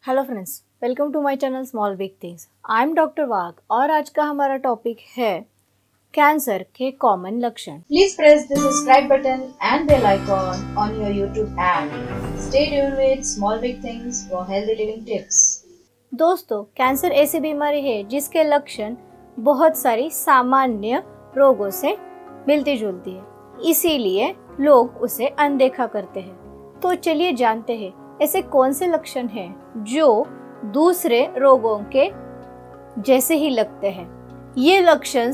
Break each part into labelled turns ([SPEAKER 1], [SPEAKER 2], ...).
[SPEAKER 1] Hello friends, welcome to my channel small big things. I am doctor Wagh और आज का हमारा टॉपिक है कैंसर के कॉमन लक्षण।
[SPEAKER 2] Please press the subscribe button and bell icon on your YouTube app. Stay tuned with Small Big Things for healthy living tips.
[SPEAKER 1] दोस्तों, cancer ऐसी बीमारी है जिसके लक्षण बहुत सारी सामान्य रोगों से मिलती जुलती है, इसीलिए लोग उसे अनदेखा करते हैं। तो चलिए जानते हैं ऐसे कौन से लक्षण हैं जो दूसरे रोगों के जैसे ही लगते हैं। ये लक्षण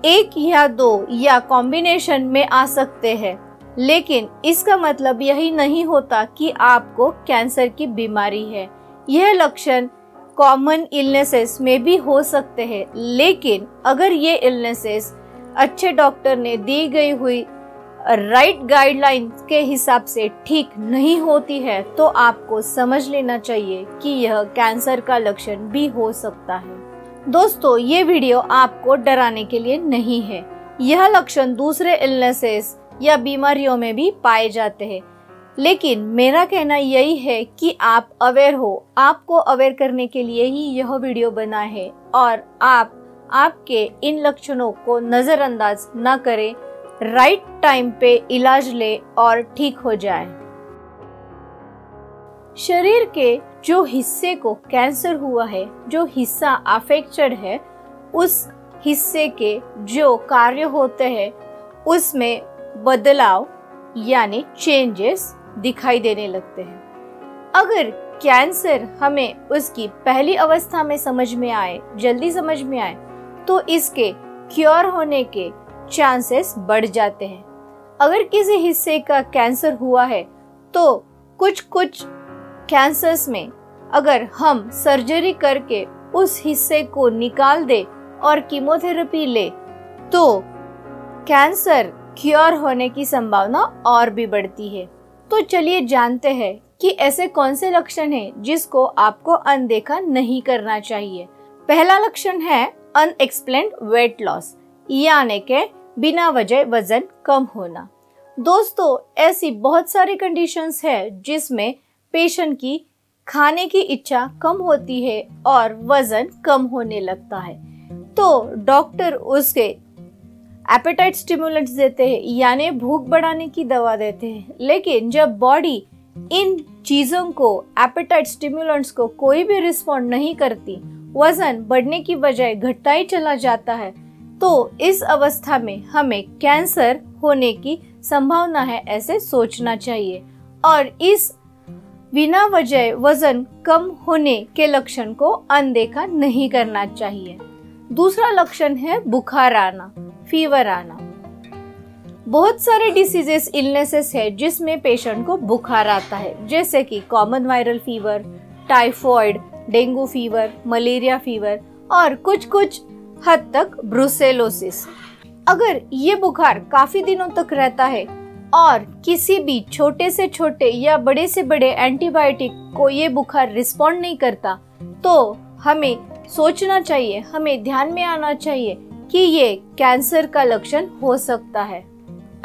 [SPEAKER 1] एक या दो या कॉम्बिनेशन में आ सकते हैं, लेकिन इसका मतलब यही नहीं होता कि आपको कैंसर की बीमारी है। यह लक्षण कॉमन इलनेसेस में भी हो सकते हैं, लेकिन अगर ये इलनेसेस अच्छे डॉक्टर ने दी गई हुई राइट गाइडलाइन के हिसाब से ठीक नहीं होती है तो आपको समझ लेना चाहिए कि यह कैंसर का लक्षण भी हो सकता है। दोस्तों, ये वीडियो आपको डराने के लिए नहीं है। यह लक्षण दूसरे इलनेसेस या बीमारियों में भी पाए जाते हैं, लेकिन मेरा कहना यही है कि आप अवेयर हो। आपको अवेयर करने के लिए ही यह वीडियो बना है और आप आपके इन लक्षणों को नजरअंदाज न करें, राइट टाइम पे इलाज ले और ठीक हो जाए। शरीर के जो हिस्से को कैंसर हुआ है, जो हिस्सा अफेक्टेड है, उस हिस्से के जो कार्य होते हैं उसमें बदलाव यानी चेंजेस दिखाई देने लगते हैं। अगर कैंसर हमें उसकी पहली अवस्था में समझ में आए, जल्दी समझ में आए, तो इसके क्योर होने के चांसेस बढ़ जाते हैं। अगर किसी हिस्से का कैंसर हुआ है तो कुछ कैंसर्स में अगर हम सर्जरी करके उस हिस्से को निकाल दे और कीमोथेरेपी ले तो कैंसर क्योर होने की संभावना और भी बढ़ती है। तो चलिए जानते हैं कि ऐसे कौन से लक्षण हैं जिसको आपको अनदेखा नहीं करना चाहिए। पहला लक्षण है अनएक्सप्लेन्ड वेट लॉस, यानी के बिना वजह वजन कम होना। दोस्तों, ऐसी बहुत सारी कंडीशंस है जिसमें पेशेंट की खाने की इच्छा कम होती है और वजन कम होने लगता है, तो डॉक्टर उसके एपेटाइट स्टिमुलेंट्स देते हैं, यानी भूख बढ़ाने की दवा देते हैं। लेकिन जब बॉडी इन चीजों को, एपेटाइट स्टिमुलेंट्स को कोई भी रिस्पॉन्ड नहीं करती, वजन बढ़ने की बजाय घटता ही चला जाता है, तो इस अवस्था में हमें कैंसर होने की संभावना है ऐसे सोचना चाहिए और इस बिना वजह वजन कम होने के लक्षण को अनदेखा नहीं करना चाहिए। दूसरा लक्षण है बुखार आना, फीवर आना। बहुत सारे डिसीजेस, इलनेसेस है जिसमें पेशेंट को बुखार आता है, जैसे कि common viral fever, typhoid, dengue fever, malaria fever और कुछ हद तक ब्रुसेलोसिस। अगर ये बुखार काफी दिनों तक रहता है और किसी भी छोटे से छोटे या बड़े से बड़े एंटीबायोटिक को ये बुखार रिस्पॉन्ड नहीं करता, तो हमें सोचना चाहिए, हमें ध्यान में आना चाहिए कि ये कैंसर का लक्षण हो सकता है।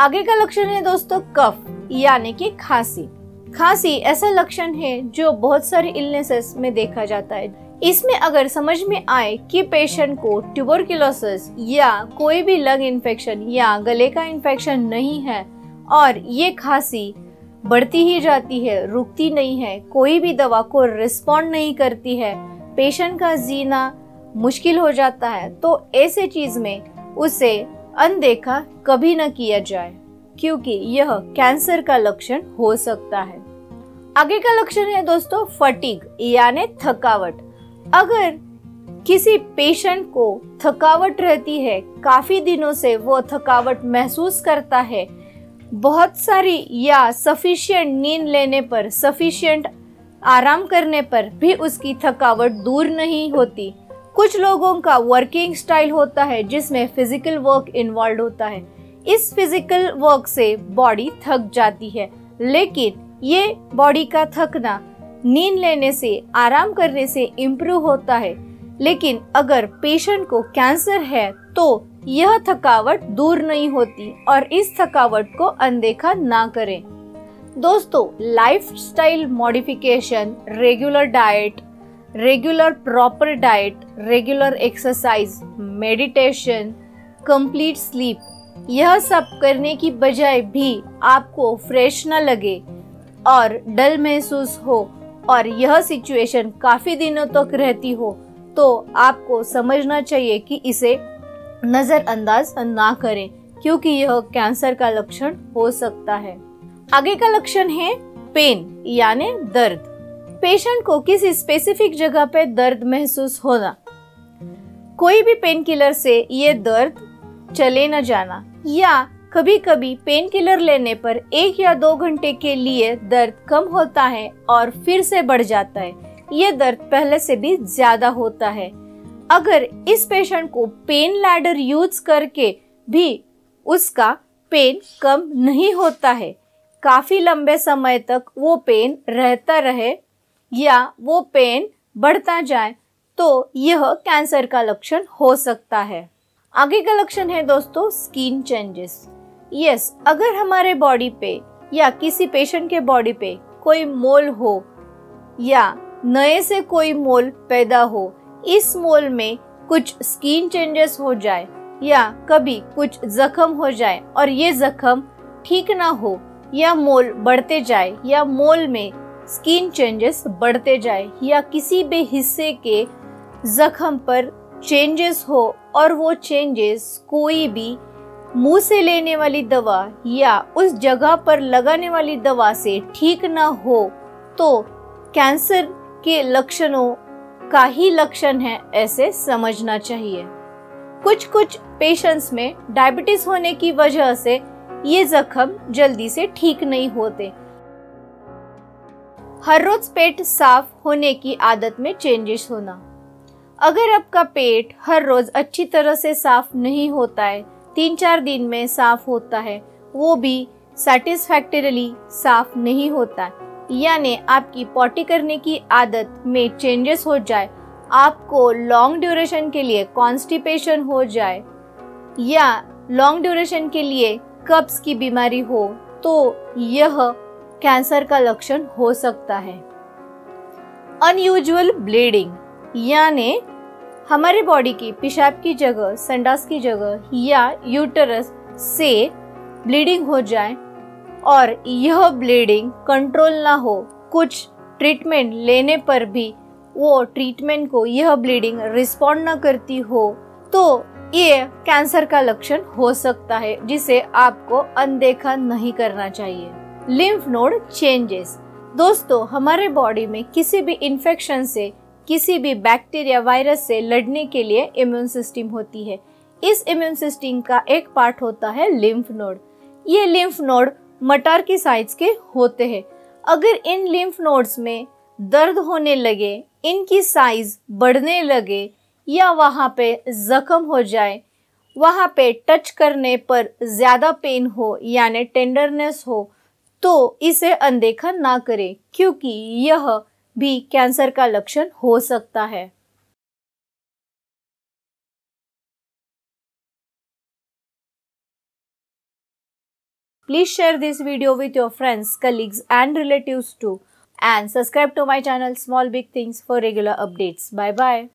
[SPEAKER 1] आगे का लक्षण है दोस्तों कफ, यानी कि खांसी। खांसी ऐसा लक्षण है जो बहुत सारी इलनेसेस में देखा जाता है। इसमें अगर समझ में आए कि पेशेंट को ट्यूबरकुलोसिस या कोई भी लंग इन्फेक्शन या गले का इन्फेक्शन नहीं है और ये खांसी बढ़ती ही जाती है, रुकती नहीं है, कोई भी दवा को रिस्पॉन्ड नहीं करती है, पेशेंट का जीना मुश्किल हो जाता है, तो ऐसे चीज में उसे अनदेखा कभी न किया जाए, क्योंकि यह कैंसर का लक्षण हो सकता है। आगे का लक्षण है दोस्तों फटीग, यानी थकावट। अगर किसी पेशेंट को थकावट रहती है, काफी दिनों से वो थकावट महसूस करता है, बहुत सारी या सफिशिएंट नींद लेने पर, सफिशिएंट आराम करने पर भी उसकी थकावट दूर नहीं होती। कुछ लोगों का वर्किंग स्टाइल होता है जिसमें फिजिकल वर्क इन्वॉल्व होता है। इस फिजिकल वर्क से बॉडी थक जाती है, लेकिन ये बॉडी का थकना नींद लेने से, आराम करने से इम्प्रूव होता है। लेकिन अगर पेशेंट को कैंसर है तो यह थकावट दूर नहीं होती और इस थकावट को अनदेखा ना करें। दोस्तों, lifestyle modification, regular diet, regular proper diet, regular exercise, meditation, complete sleep, यह सब करने की बजाय भी आपको फ्रेश न लगे और डल महसूस हो और यह सिचुएशन काफी दिनों तक रहती हो, तो आपको समझना चाहिए कि इसे नजरअंदाज ना करें, क्योंकि यह कैंसर का लक्षण हो सकता है। आगे का लक्षण है पेन यानी दर्द। पेशेंट को किसी स्पेसिफिक जगह पे दर्द महसूस होना। कोई भी पेन किलर से ये दर्द चले न जाना, या कभी कभी पेन किलर लेने पर 1 या 2 घंटे के लिए दर्द कम होता है और फिर से बढ़ जाता है। ये दर्द पहले से भी ज्यादा होता है। अगर इस पेशेंट को पेन लैडर यूज करके भी उसका पेन कम नहीं होता है, काफी लंबे समय तक वो पेन रहता रहे या वो पेन बढ़ता जाए, तो यह कैंसर का लक्षण हो सकता है। आगे का लक्षण है दोस्तों स्किन चेंजेस। यस, अगर हमारे बॉडी पे या किसी पेशेंट के बॉडी पे कोई मोल हो या नए से कोई मोल पैदा हो, इस मोल में कुछ स्किन चेंजेस हो जाए या कभी कुछ जख्म हो जाए और ये जख्म ठीक ना हो या मोल बढ़ते जाए या मोल में स्किन चेंजेस बढ़ते जाए या किसी भी हिस्से के जख्म पर चेंजेस हो और वो चेंजेस कोई भी मुंह से लेने वाली दवा या उस जगह पर लगाने वाली दवा से ठीक ना हो, तो कैंसर के लक्षणों का ही लक्षण है, ऐसे समझना चाहिए। कुछ पेशेंट्स में डायबिटीज होने की वजह से ये जख्म जल्दी से ठीक नहीं होते। हर रोज पेट साफ होने की आदत में चेंजेस होना। अगर आपका पेट हर रोज अच्छी तरह से साफ नहीं होता है, 3-4 दिन में साफ होता है, वो भी सैटिस्फैक्टरीली साफ नहीं होता है, यानी आपकी पॉटी करने की आदत में चेंजेस हो जाए, आपको लॉन्ग ड्यूरेशन के लिए कॉन्स्टिपेशन हो जाए या लॉन्ग ड्यूरेशन के लिए कब्ज की बीमारी हो, तो यह कैंसर का लक्षण हो सकता है। अनयूजुअल ब्लीडिंग, यानी हमारे बॉडी की पेशाब की जगह, संडास की जगह या यूटरस से ब्लीडिंग हो जाए और यह ब्लीडिंग कंट्रोल ना हो, कुछ ट्रीटमेंट लेने पर भी वो ट्रीटमेंट को यह ब्लीडिंग रिस्पॉन्ड ना करती हो, तो ये कैंसर का लक्षण हो सकता है, जिसे आपको अनदेखा नहीं करना चाहिए। Lymph node changes. दोस्तों, हमारे बॉडी में किसी भी इन्फेक्शन से, किसी भी बैक्टीरिया वायरस से लड़ने के लिए इम्यून सिस्टम होती है। इस इम्यून सिस्टम का एक पार्ट होता है लिम्फ नोड। ये लिम्फ नोड मटर की साइज के होते हैं। अगर इन लिम्फ नोड्स में दर्द होने लगे, इनकी साइज बढ़ने लगे या वहां पे जख्म हो जाए, वहां पे टच करने पर ज्यादा पेन हो यानी टेंडरनेस हो, तो इसे अनदेखा ना करें, क्योंकि यह भी कैंसर का लक्षण हो सकता है। Please share this video with your friends, colleagues and relatives too, and subscribe to my channel Small Big Things for regular updates. Bye bye.